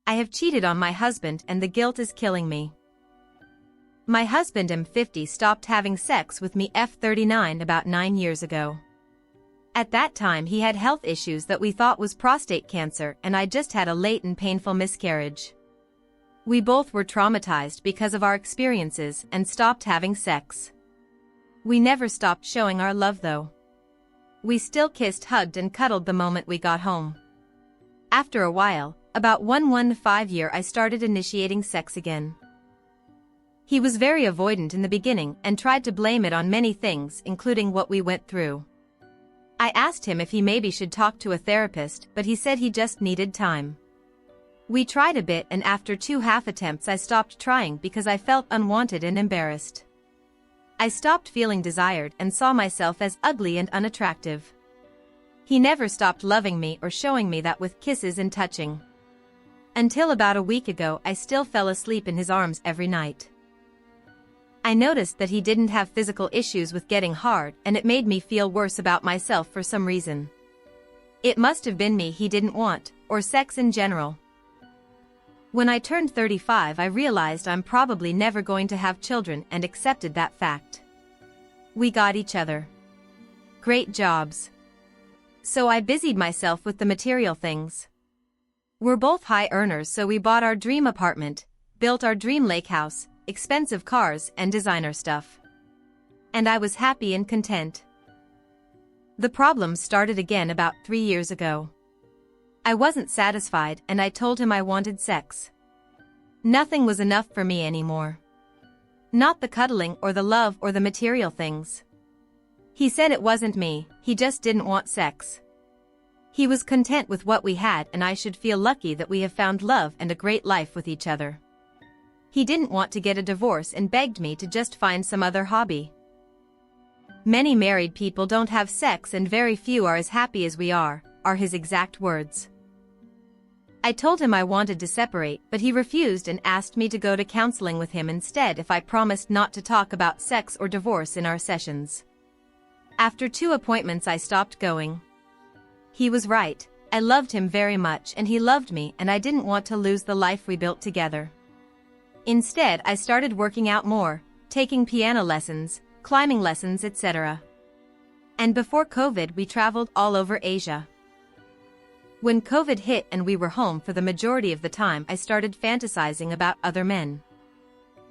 I have cheated on my husband and the guilt is killing me. My husband M50 stopped having sex with me F39 about 9 years ago. At that time he had health issues that we thought was prostate cancer and I just had a late and painful miscarriage. We both were traumatized because of our experiences and stopped having sex. We never stopped showing our love though. We still kissed, hugged and cuddled the moment we got home. After a while, about 1.5 years I started initiating sex again. He was very avoidant in the beginning and tried to blame it on many things including what we went through. I asked him if he maybe should talk to a therapist but he said he just needed time. We tried a bit and after 2 half attempts I stopped trying because I felt unwanted and embarrassed. I stopped feeling desired and saw myself as ugly and unattractive. He never stopped loving me or showing me that with kisses and touching. Until about a week ago I still fell asleep in his arms every night. I noticed that he didn't have physical issues with getting hard and it made me feel worse about myself for some reason. It must have been me he didn't want, or sex in general. When I turned 35 I realized I'm probably never going to have children and accepted that fact. We got each other. Great jobs. So I busied myself with the material things. We're both high earners so we bought our dream apartment, built our dream lake house, expensive cars and designer stuff. And I was happy and content. The problems started again about 3 years ago. I wasn't satisfied and I told him I wanted sex. Nothing was enough for me anymore. Not the cuddling or the love or the material things. He said it wasn't me, he just didn't want sex. He was content with what we had and I should feel lucky that we have found love and a great life with each other. He didn't want to get a divorce and begged me to just find some other hobby. Many married people don't have sex and very few are as happy as we are his exact words. I told him I wanted to separate but he refused and asked me to go to counseling with him instead if I promised not to talk about sex or divorce in our sessions. After 2 appointments I stopped going. He was right, I loved him very much and he loved me and I didn't want to lose the life we built together. Instead I started working out more, taking piano lessons, climbing lessons etc. And before COVID we traveled all over Asia. When COVID hit and we were home for the majority of the time I started fantasizing about other men.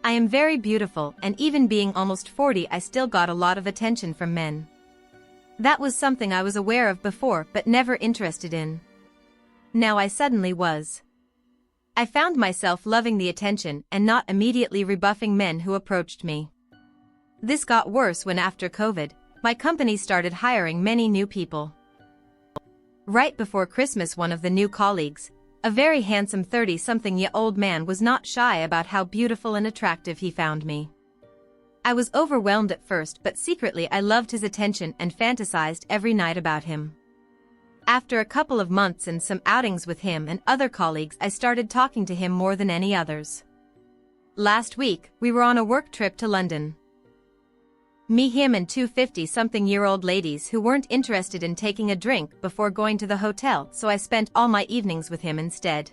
I am very beautiful and even being almost 40 I still got a lot of attention from men. That was something I was aware of before but never interested in. Now I suddenly was. I found myself loving the attention and not immediately rebuffing men who approached me. This got worse when after COVID, my company started hiring many new people. Right before Christmas one of the new colleagues, a very handsome 30-something-year-old man was not shy about how beautiful and attractive he found me. I was overwhelmed at first but secretly I loved his attention and fantasized every night about him. After a couple of months and some outings with him and other colleagues I started talking to him more than any others. Last week, we were on a work trip to London. Me, him and 2 50-something-year-old ladies who weren't interested in taking a drink before going to the hotel so I spent all my evenings with him instead.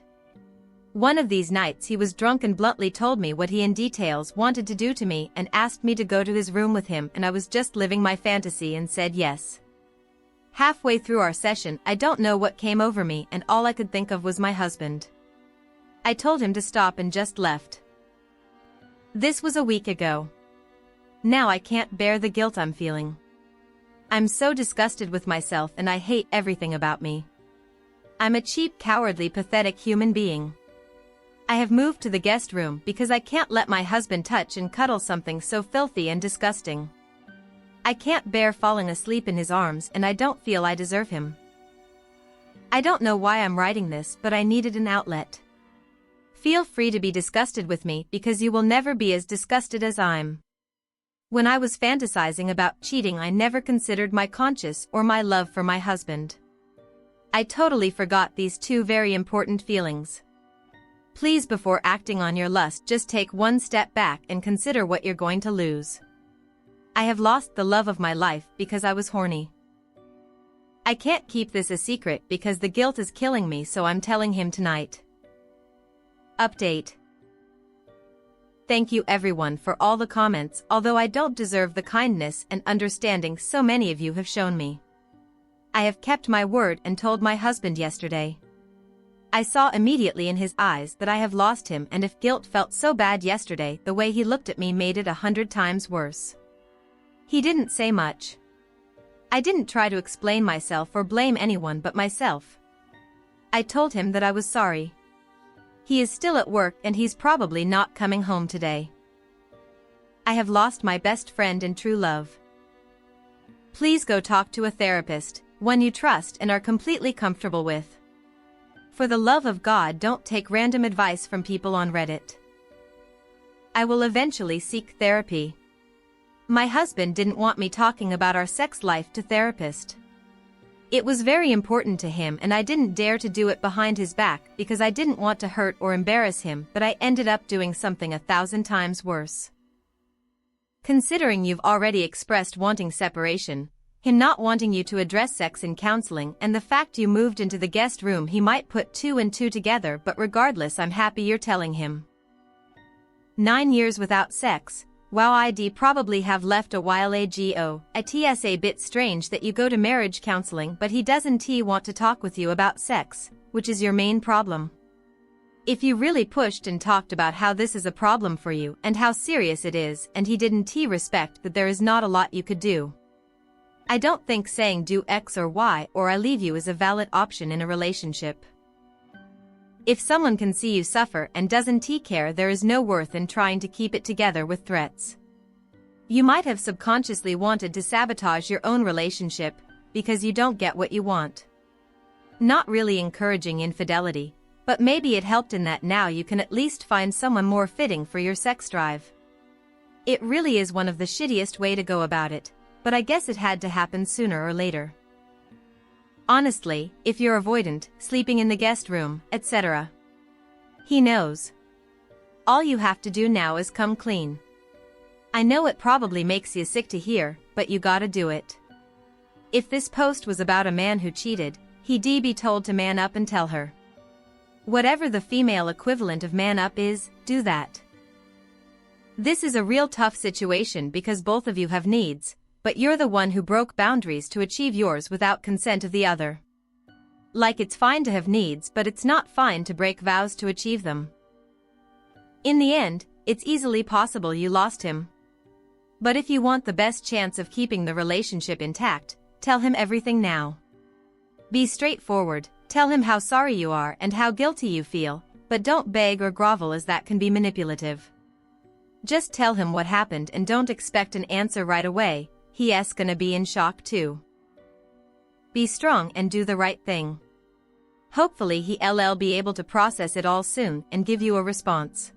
One of these nights he was drunk and bluntly told me what he in details wanted to do to me and asked me to go to his room with him and I was just living my fantasy and said yes. Halfway through our session I don't know what came over me and all I could think of was my husband. I told him to stop and just left. This was a week ago. Now I can't bear the guilt I'm feeling. I'm so disgusted with myself and I hate everything about me. I'm a cheap, cowardly, pathetic human being. I have moved to the guest room because I can't let my husband touch and cuddle something so filthy and disgusting. I can't bear falling asleep in his arms and I don't feel I deserve him. I don't know why I'm writing this but I needed an outlet. Feel free to be disgusted with me because you will never be as disgusted as I'm. When I was fantasizing about cheating I never considered my conscience or my love for my husband. I totally forgot these 2 very important feelings. Please, before acting on your lust, just take 1 step back and consider what you're going to lose. I have lost the love of my life because I was horny. I can't keep this a secret because the guilt is killing me so I'm telling him tonight. Update. Thank you everyone for all the comments, although I don't deserve the kindness and understanding so many of you have shown me. I have kept my word and told my husband yesterday. I saw immediately in his eyes that I have lost him, and if guilt felt so bad yesterday, the way he looked at me made it 100 times worse. He didn't say much. I didn't try to explain myself or blame anyone but myself. I told him that I was sorry. He is still at work and he's probably not coming home today. I have lost my best friend and true love. Please go talk to a therapist, one you trust and are completely comfortable with. For the love of God, don't take random advice from people on Reddit. I will eventually seek therapy. My husband didn't want me talking about our sex life to therapist. It was very important to him and I didn't dare to do it behind his back because I didn't want to hurt or embarrass him, but I ended up doing something 1,000 times worse. Considering you've already expressed wanting separation, him not wanting you to address sex in counseling, and the fact you moved into the guest room, he might put 2 and 2 together, but regardless, I'm happy you're telling him. 9 years without sex. Wow, I'd probably have left a while ago. It's a bit strange that you go to marriage counseling but he doesn't want to talk with you about sex, which is your main problem. If you really pushed and talked about how this is a problem for you and how serious it is, and he didn't respect that, there is not a lot you could do. I don't think saying do X or Y or I leave you is a valid option in a relationship. If someone can see you suffer and doesn't care, there is no worth in trying to keep it together with threats. You might have subconsciously wanted to sabotage your own relationship because you don't get what you want. Not really encouraging infidelity, but maybe it helped in that now you can at least find someone more fitting for your sex drive. It really is one of the shittiest way to go about it, but I guess it had to happen sooner or later. Honestly, if you're avoidant, sleeping in the guest room, etc., he knows. All you have to do now is come clean. I know it probably makes you sick to hear, but you gotta do it. If this post was about a man who cheated, he'd be told to man up and tell her. Whatever the female equivalent of man up is, do that. This is a real tough situation because both of you have needs, but you're the one who broke boundaries to achieve yours without consent of the other. Like, it's fine to have needs, but it's not fine to break vows to achieve them. In the end, it's easily possible you lost him. But if you want the best chance of keeping the relationship intact, tell him everything now. Be straightforward, tell him how sorry you are and how guilty you feel, but don't beg or grovel, as that can be manipulative. Just tell him what happened and don't expect an answer right away. He's gonna be in shock too. Be strong and do the right thing. Hopefully he'll be able to process it all soon and give you a response.